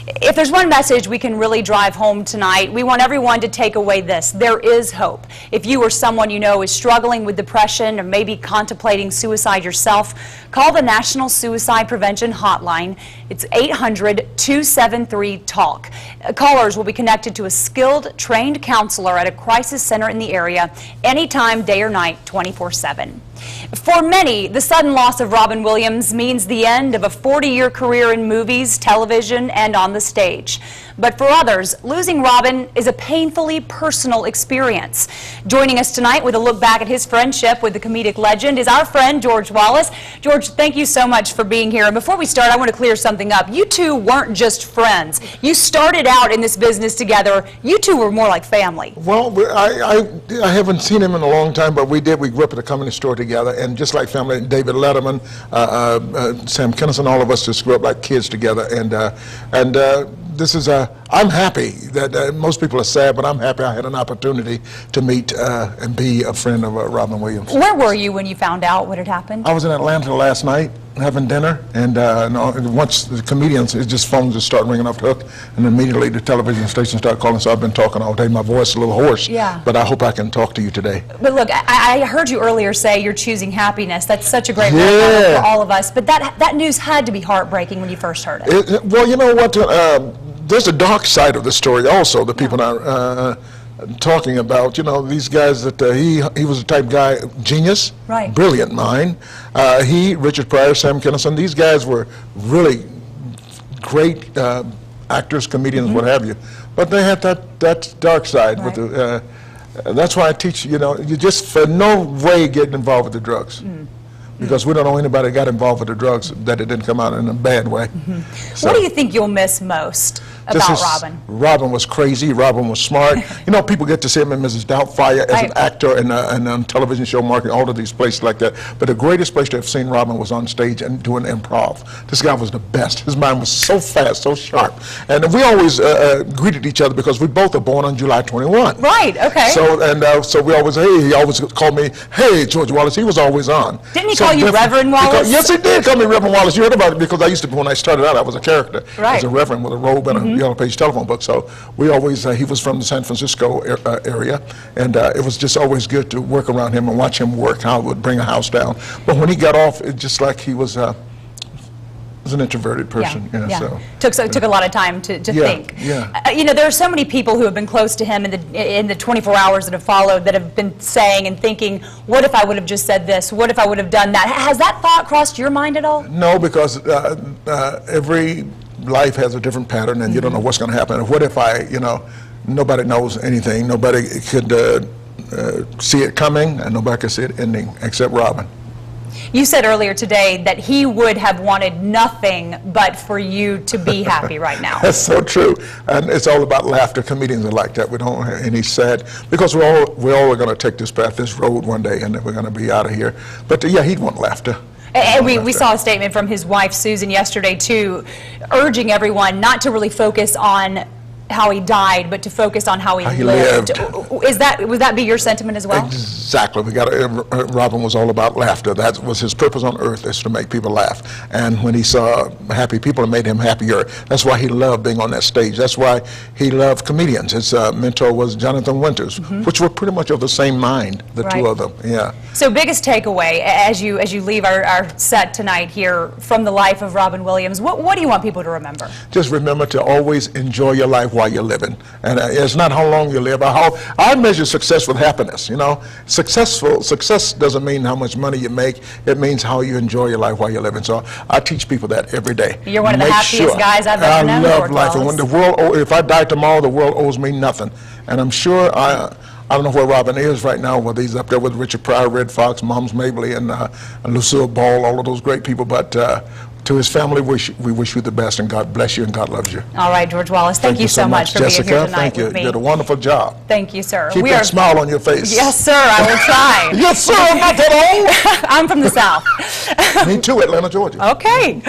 If there's one message we can really drive home tonight, we want everyone to take away this. There is hope. If you or someone you know is struggling with depression or maybe contemplating suicide yourself, call the National Suicide Prevention Hotline. It's 800-273-TALK. Callers will be connected to a skilled, trained counselor at a crisis center in the area anytime, day or night, 24/7. For many, the sudden loss of Robin Williams means the end of a 40-year career in movies, television, and on the stage. But for others, losing Robin is a painfully personal experience. Joining us tonight with a look back at his friendship with the comedic legend is our friend George Wallace. George, thank you so much for being here. And before we start, I want to clear something up. You two weren't just friends. You started out in this business together. You two were more like family. Well, I haven't seen him in a long time, but we did. We grew up at a comedy store together, and just like family, David Letterman, Sam Kinison, all of us just grew up like kids together. And this is I'm happy that most people are sad, but I'm happy I had an opportunity to meet and be a friend of Robin Williams. Where were you when you found out what had happened? I was in Atlanta last night having dinner, and once the comedians, phones just start ringing off the hook, and immediately the television station started calling. So I've been talking all day. My voice is a little hoarse, yeah. But I hope I can talk to you today. But look, I heard you earlier say you're choosing happiness. That's such a great role for all of us. But that news had to be heartbreaking when you first heard it. Well, you know what? There's a dark side of the story also that people are talking about. You know, these guys that he was the type guy, genius, right. Brilliant mind. Richard Pryor, Sam Kinison, these guys were really great actors, comedians, what have you. But they had that dark side. Right. With the, that's why I teach, you know, you just for no way get involved with the drugs. Because we don't know anybody that got involved with the drugs that it didn't come out in a bad way. So, what do you think you'll miss most about Robin? Robin was crazy. Robin was smart. You know, people get to see him in Mrs. Doubtfire as an actor and on television show marketing, all of these places like that. But the greatest place to have seen Robin was on stage and doing improv. This guy was the best. His mind was so fast, so sharp. And we always greeted each other because we both are born on July 21. Right, okay. So, so we always, he always called me, hey, George Wallace. He was always on. Didn't he call you Reverend Wallace? Yes, he did call me Reverend Wallace. You heard about it because I used to, when I started out, I was a character. Right. I was a reverend with a robe and a yellow page telephone book. So we always, he was from the San Francisco area, and it was just always good to work around him and watch him work, how it would bring a house down. But when he got off, it just like he was an introverted person. Yeah, yeah. So took a lot of time to think. Yeah. You know, there are so many people who have been close to him in the 24 hours that have followed that have been saying and thinking, what if I would have just said this? What if I would have done that? Has that thought crossed your mind at all? No, because every life has a different pattern, and you don't know what's going to happen. And what if nobody knows anything, nobody could see it coming, and nobody could see it ending except Robin. You said earlier today that he would have wanted nothing but for you to be happy right now. That's so true, and it's all about laughter. Comedians are like that. We don't have any sad, because we're all going to take this path, this road one day, and then we're going to be out of here. But yeah, he'd want laughter. And we saw a statement from his wife, Susan, yesterday, too, urging everyone not to really focus on how he died, but to focus on how he lived. Would that be your sentiment as well? Exactly. Robin was all about laughter. That was his purpose on earth, is to make people laugh. And when he saw happy people, it made him happier. That's why he loved being on that stage. That's why he loved comedians. His mentor was Jonathan Winters, which were pretty much of the same mind, the two of them. Yeah. So biggest takeaway as you leave our set tonight here from the life of Robin Williams, what do you want people to remember? Just remember to always enjoy your life while you're living. And it's not how long you live, or how I measure success with happiness. You know, success doesn't mean how much money you make. It means how you enjoy your life while you're living. So I teach people that every day. You're one of the happiest guys I've ever known. I love life, and when the world, if I die tomorrow, the world owes me nothing. And I'm sure I don't know where Robin is right now, whether he's up there with Richard Pryor, Red Fox, Moms Mabley, and Lucille Ball, all of those great people. But to his family, we wish you the best, and God bless you, and God loves you. All right, George Wallace, thank you so much for Jessica, being here tonight with me. Thank you. You did a wonderful job. Thank you, sir. Keep that smile on your face. Yes, sir, I will try. Yes, sir, I'm not that old. I'm from the South. Me too, Atlanta, Georgia. Okay.